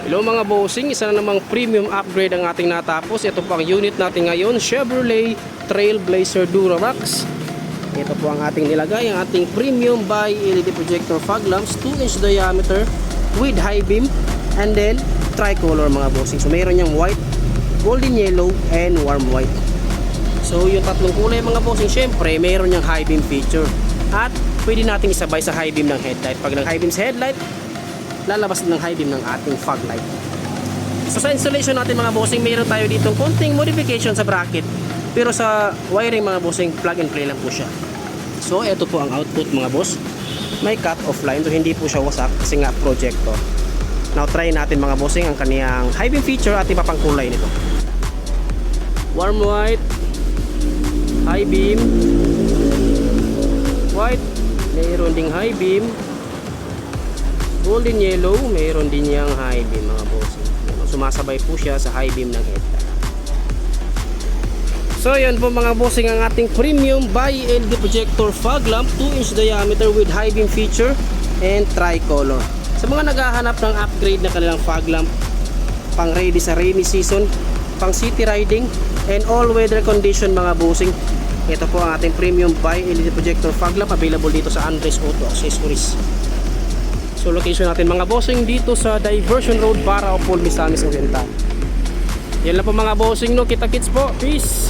Hello mga bossing, isa na namang premium upgrade ang ating natapos. Ito po ang unit natin ngayon, Chevrolet Trailblazer Duramax. Ito po ang ating nilagay, ang ating premium by LED projector fog lamps, 2-inch diameter with high beam and then tricolor mga bossing. So mayroon niyang white, golden yellow and warm white. So yung tatlong kulay mga bossing, syempre mayroon niyang high beam feature. At pwede natin isabay sa high beam ng headlight. Pag ng high beam sa headlight, lalabas ng high beam ng ating fog light. So sa installation natin mga bossing, mayroon tayo dito konting modification sa bracket, pero sa wiring mga bossing, plug and play lang po siya. So ito po ang output mga boss, may cut off line, so hindi po siya wasak kasi nga projector. Now try natin mga bossing ang kaniyang high beam feature at ipapang kulay nito. Warm white, high beam, white, mayroon ding high beam, golden yellow, mayroon din niyang high beam mga bossing. Sumasabay po siya sa high beam ng headlight. So yan po mga bossing ang ating premium by LED projector fog lamp, 2-inch diameter with high beam feature and tricolor. Sa mga naghahanap ng upgrade na kanilang fog lamp, pang ready sa rainy season, pang city riding and all weather condition mga bossing, ito po ang ating premium by LED projector fog lamp, available dito sa Andres Auto Accessories. So location natin mga bossing dito sa Diversion Road, Barao, Misamis Oriental. Yan lang po mga bossing, no? Kita kits po. Peace!